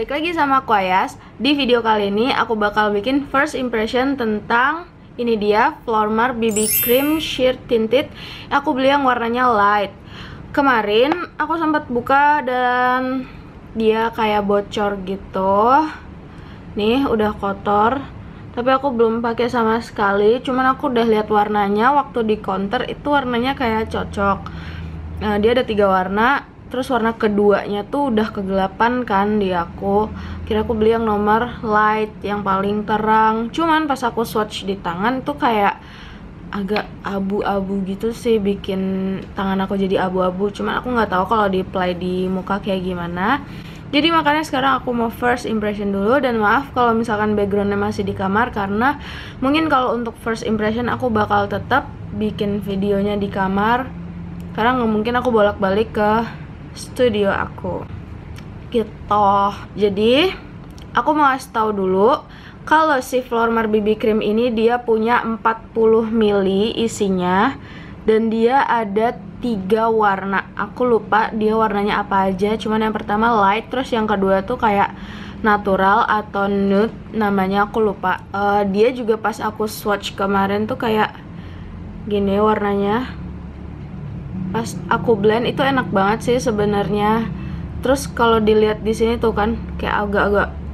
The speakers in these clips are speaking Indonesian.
balik lagi sama aku Ayas. Di video kali ini aku bakal bikin first impression tentang ini dia Flormar BB Cream Sheer Tinted. Aku beli yang warnanya light. Kemarin aku sempat buka dan dia kayak bocor gitu. Nih udah kotor. Tapi aku belum pakai sama sekali. Cuman aku udah lihat warnanya waktu di counter itu warnanya kayak cocok. Nah, dia ada 3 warna. Terus warna keduanya tuh udah kegelapan kan di aku. Kira aku beli yang nomor light, yang paling terang. Cuman pas aku swatch di tangan tuh kayak agak abu-abu gitu sih, bikin tangan aku jadi abu-abu. Cuman aku nggak tahu kalau di apply di muka kayak gimana. Jadi makanya sekarang aku mau first impression dulu. Dan maaf kalau misalkan backgroundnya masih di kamar, karena mungkin kalau untuk first impression aku bakal tetap bikin videonya di kamar, karena nggak mungkin aku bolak-balik ke studio aku gitu. Jadi aku mau kasih tahu dulu kalau si Flormar BB Cream ini dia punya 40 ml isinya, dan dia ada 3 warna. Aku lupa dia warnanya apa aja, cuman yang pertama light, terus yang kedua tuh kayak natural atau nude, namanya aku lupa. Dia juga pas aku swatch kemarin tuh kayak gini warnanya. Pas aku blend itu enak banget sih sebenarnya. Terus kalau dilihat di sini tuh kan kayak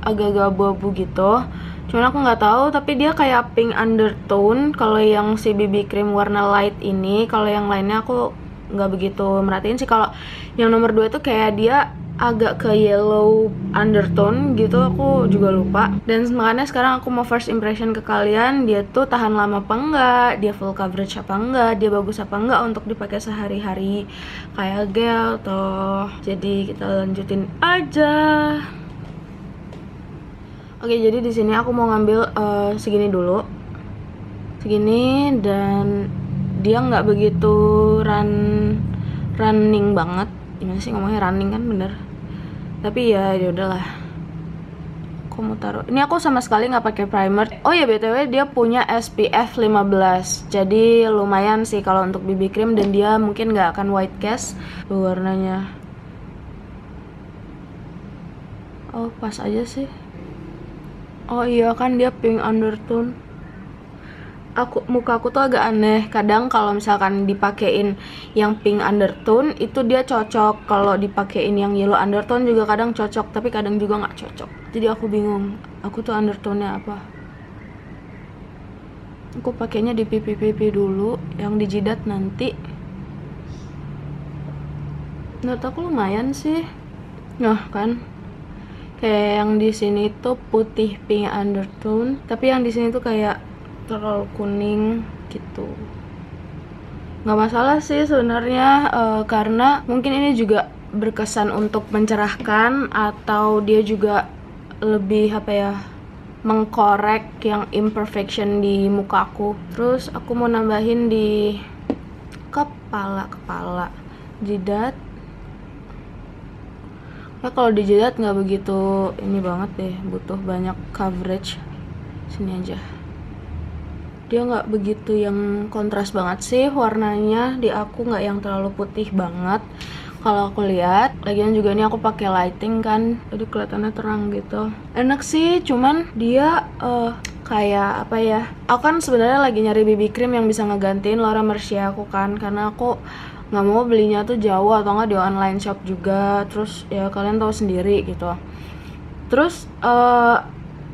agak-agak abu-abu gitu. Cuman aku nggak tahu, tapi dia kayak pink undertone kalau yang si BB cream warna light ini. Kalau yang lainnya aku nggak begitu merhatiin sih. Kalau yang nomor 2 tuh kayak dia agak ke yellow undertone gitu, aku juga lupa. Dan makanya sekarang aku mau first impression ke kalian, dia tuh tahan lama apa enggak, dia full coverage apa enggak, dia bagus apa enggak untuk dipakai sehari-hari kayak gel tuh. Jadi kita lanjutin aja. Oke, jadi di sini aku mau ngambil segini dulu, segini, dan dia nggak begitu running banget. Gimana sih ngomongnya, running kan bener, tapi ya udahlah. Aku mau taruh ini, aku sama sekali nggak pakai primer. Oh ya, btw dia punya SPF 15, jadi lumayan sih kalau untuk BB cream, dan dia mungkin nggak akan white cast. Warnanya oh pas aja sih. Oh iya kan dia pink undertone. Muka aku tuh agak aneh. Kadang kalau misalkan dipakein yang pink undertone itu dia cocok. Kalau dipakein yang yellow undertone juga kadang cocok, tapi kadang juga nggak cocok. Jadi aku bingung. Aku tuh undertone-nya apa? Aku pakainya di pipi-pipi dulu, yang di jidat nanti. Menurut aku lumayan sih. Nah kan, kayak yang di sini tuh putih pink undertone, tapi yang di sini tuh kayak terlalu kuning gitu. Nggak masalah sih sebenarnya, karena mungkin ini juga berkesan untuk mencerahkan, atau dia juga lebih apa ya, mengkorek yang imperfection di muka aku. Terus aku mau nambahin di kepala jidat. Nah, kalau di jidat nggak begitu ini banget deh, butuh banyak coverage. Sini aja. Dia nggak begitu yang kontras banget sih warnanya. Di aku nggak yang terlalu putih banget kalau aku lihat. Lagian juga ini aku pakai lighting kan, jadi kelihatannya terang gitu. Enak sih, cuman dia kayak apa ya, aku kan sebenarnya lagi nyari BB cream yang bisa ngegantiin Laura Mercier aku kan, karena aku nggak mau belinya tuh jauh atau nggak di online shop juga. Terus ya kalian tahu sendiri gitu. Terus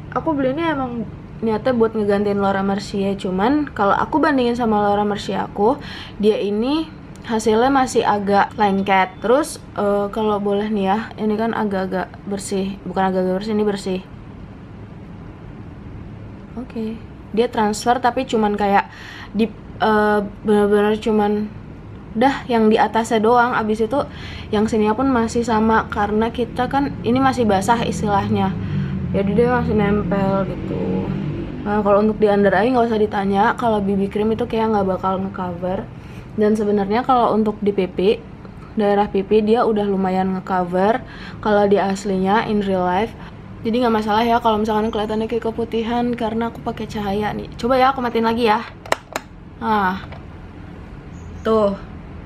aku beli ini emang niatnya buat ngegantiin Laura Mercier. Cuman kalau aku bandingin sama Laura Mercier aku, dia ini hasilnya masih agak lengket. Terus kalau boleh nih ya, ini kan agak-agak bersih. Bukan agak-agak bersih, ini bersih. Oke. Dia transfer tapi cuman kayak di benar-benar cuman udah yang di atasnya doang. Abis itu yang sininya pun masih sama, karena kita kan ini masih basah istilahnya, jadi dia masih nempel gitu. Nah, kalau untuk di under eye nggak usah ditanya, kalau BB cream itu kayak nggak bakal ngecover. Dan sebenarnya kalau untuk di pipi, daerah pipi dia udah lumayan ngecover kalau di aslinya in real life. Jadi nggak masalah ya kalau misalkan kelihatannya kayak keputihan, karena aku pakai cahaya nih. Coba ya, aku matiin lagi ya. Nah, tuh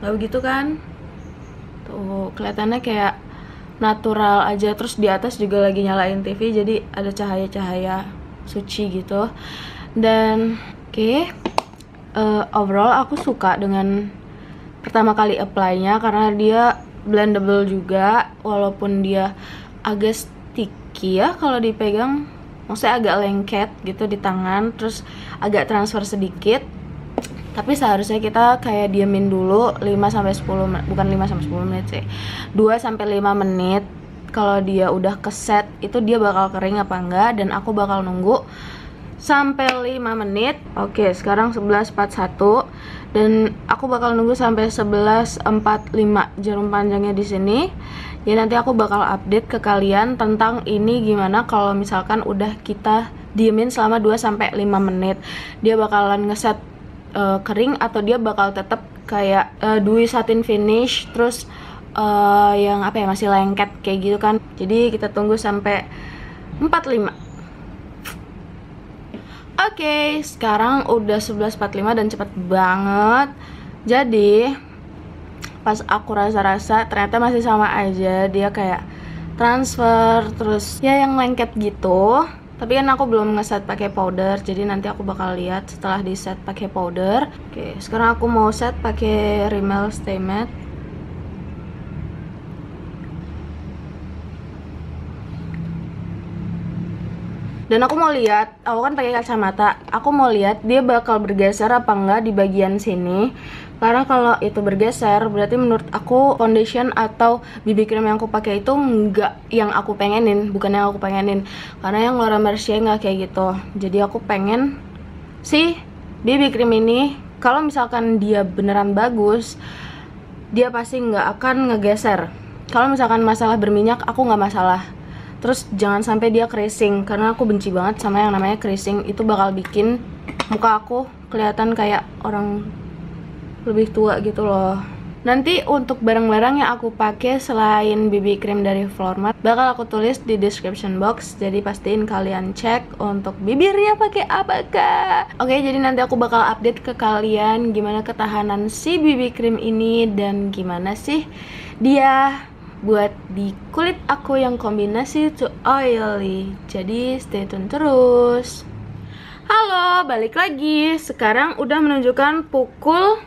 nggak begitu kan? Tuh kelihatannya kayak natural aja. Terus di atas juga lagi nyalain TV, jadi ada cahaya-cahaya suci gitu. Dan overall aku suka dengan pertama kali apply-nya karena dia blendable juga, walaupun dia agak sticky ya kalau dipegang, maksudnya agak lengket gitu di tangan, terus agak transfer sedikit. Tapi seharusnya kita kayak diamin dulu 5-10 menit, bukan 5-10 menit sih, 2-5 menit. Kalau dia udah keset itu dia bakal kering apa enggak, dan aku bakal nunggu sampai 5 menit. Oke, sekarang 11.41 dan aku bakal nunggu sampai 11.45 jarum panjangnya di sini. Ya nanti aku bakal update ke kalian tentang ini gimana kalau misalkan udah kita diemin selama 2-5 menit. Dia bakalan ngeset kering atau dia bakal tetap kayak dewy satin finish, terus yang apa ya, masih lengket kayak gitu kan. Jadi kita tunggu sampai 45. Oke, sekarang udah 11.45 dan cepet banget. Jadi pas aku rasa-rasa ternyata masih sama aja, dia kayak transfer terus ya yang lengket gitu. Tapi kan aku belum ngeset pakai powder, jadi nanti aku bakal lihat setelah di set pakai powder. Oke, sekarang aku mau set pakai Rimmel Stay Matte. Dan aku mau lihat, aku kan pakai kacamata, aku mau lihat dia bakal bergeser apa enggak di bagian sini. Karena kalau itu bergeser, berarti menurut aku foundation atau BB cream yang aku pakai itu enggak yang aku pengenin, bukan yang aku pengenin. Karena yang Laura Mercier nggak kayak gitu. Jadi aku pengen si BB cream ini, kalau misalkan dia beneran bagus, dia pasti nggak akan ngegeser. Kalau misalkan masalah berminyak, aku nggak masalah. Terus jangan sampai dia creasing, karena aku benci banget sama yang namanya creasing. Itu bakal bikin muka aku kelihatan kayak orang lebih tua gitu loh. Nanti untuk barang-barang yang aku pakai selain BB cream dari Flormar bakal aku tulis di description box. Jadi pastiin kalian cek untuk bibirnya pakai apa kak. Oke, jadi nanti aku bakal update ke kalian gimana ketahanan si BB cream ini dan gimana sih dia buat di kulit aku yang kombinasi to oily. Jadi stay tune terus. Halo, balik lagi. Sekarang udah menunjukkan pukul,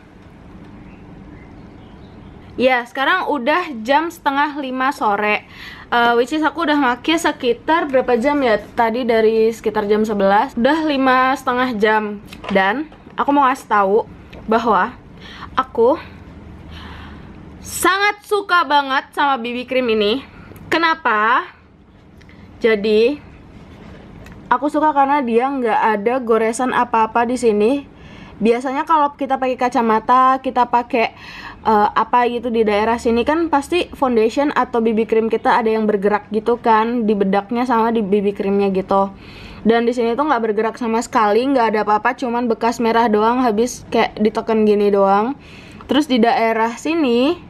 ya sekarang udah jam setengah 5 sore. Which is aku udah make sekitar berapa jam ya? Tadi dari sekitar jam 11, udah 5,5 jam. Dan aku mau ngasih tahu bahwa aku sangat suka banget sama BB cream ini. Kenapa? Jadi aku suka karena dia nggak ada goresan apa-apa di sini. Biasanya kalau kita pakai kacamata, kita pakai apa gitu di daerah sini kan pasti foundation atau BB cream kita ada yang bergerak gitu kan di bedaknya sama di BB creamnya gitu. Dan di sini tuh nggak bergerak sama sekali, nggak ada apa-apa, cuman bekas merah doang, habis kayak ditekan gini doang. Terus di daerah sini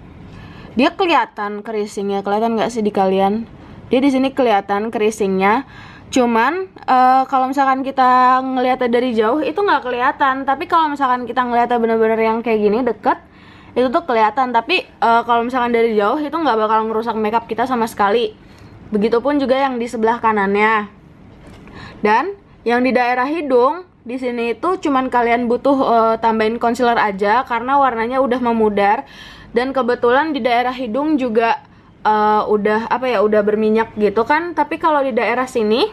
dia kelihatan creasingnya, kelihatan nggak sih di kalian? Dia di sini kelihatan creasingnya. Cuman kalau misalkan kita ngeliatnya dari jauh itu nggak kelihatan. Tapi kalau misalkan kita ngeliatnya bener-bener yang kayak gini deket, itu tuh kelihatan. Tapi kalau misalkan dari jauh itu nggak bakal ngerusak makeup kita sama sekali. Begitupun juga yang di sebelah kanannya. Dan yang di daerah hidung, di sini itu cuman kalian butuh tambahin concealer aja karena warnanya udah memudar. Dan kebetulan di daerah hidung juga udah apa ya, udah berminyak gitu kan. Tapi kalau di daerah sini,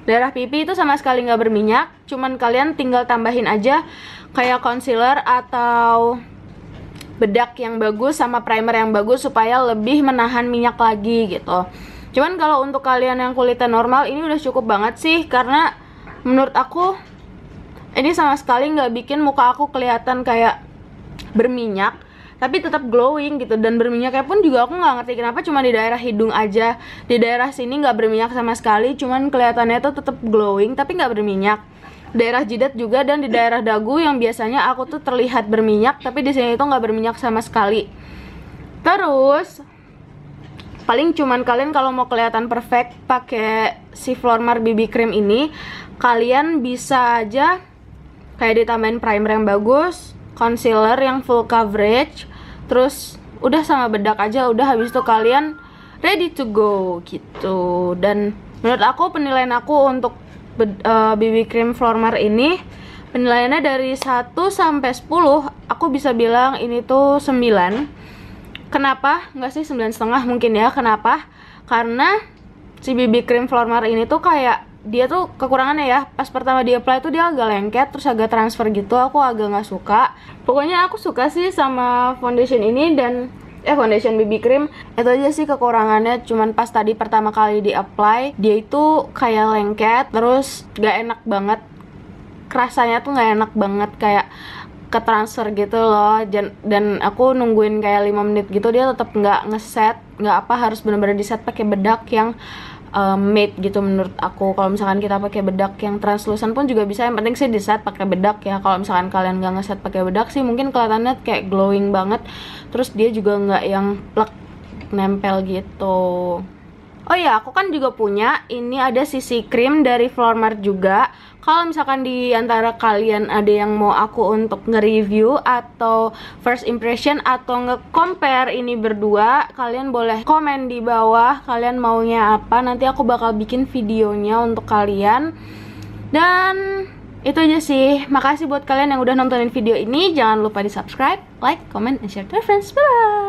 daerah pipi itu sama sekali nggak berminyak. Cuman kalian tinggal tambahin aja kayak concealer atau bedak yang bagus sama primer yang bagus supaya lebih menahan minyak lagi gitu. Cuman kalau untuk kalian yang kulitnya normal, ini udah cukup banget sih. Karena menurut aku ini sama sekali nggak bikin muka aku kelihatan kayak berminyak, tapi tetap glowing gitu. Dan berminyaknya pun juga aku nggak ngerti kenapa cuma di daerah hidung aja. Di daerah sini nggak berminyak sama sekali, cuman kelihatannya tuh tetap glowing tapi nggak berminyak. Daerah jidat juga dan di daerah dagu yang biasanya aku tuh terlihat berminyak, tapi di sini tuh nggak berminyak sama sekali. Terus paling cuman kalian kalau mau kelihatan perfect pakai si Flormar BB cream ini, kalian bisa aja kayak ditambahin primer yang bagus, concealer yang full coverage, terus udah sama bedak aja. Udah habis itu kalian ready to go gitu. Dan menurut aku, penilaian aku untuk BB cream Flormar ini, penilaiannya dari 1 sampai 10, aku bisa bilang ini tuh 9. Kenapa? Enggak sih, 9,5 mungkin ya. Kenapa? Karena si BB cream Flormar ini tuh kayak, dia tuh kekurangannya ya, pas pertama di apply tuh dia agak lengket, terus agak transfer gitu. Aku agak nggak suka. Pokoknya aku suka sih sama foundation ini, dan foundation BB cream itu aja sih kekurangannya. Cuman pas tadi pertama kali di apply, dia itu kayak lengket, terus gak enak banget, rasanya tuh gak enak banget, kayak ke transfer gitu loh. Dan aku nungguin kayak 5 menit gitu, dia tetap nggak ngeset, nggak apa, harus bener-bener di set pakai bedak yang matte gitu menurut aku. Kalau misalkan kita pakai bedak yang translucent pun juga bisa, yang penting sih di set pakai bedak ya. Kalau misalkan kalian nggak ngeset pakai bedak sih mungkin kelihatannya kayak glowing banget, terus dia juga nggak yang plek nempel gitu. Oh iya, aku kan juga punya, ini ada CC cream dari Flormar juga. Kalau misalkan di antara kalian ada yang mau aku untuk nge-review atau first impression atau nge-compare ini berdua, kalian boleh komen di bawah kalian maunya apa. Nanti aku bakal bikin videonya untuk kalian. Dan itu aja sih. Makasih buat kalian yang udah nontonin video ini. Jangan lupa di subscribe, like, comment, and share to your friends. Bye!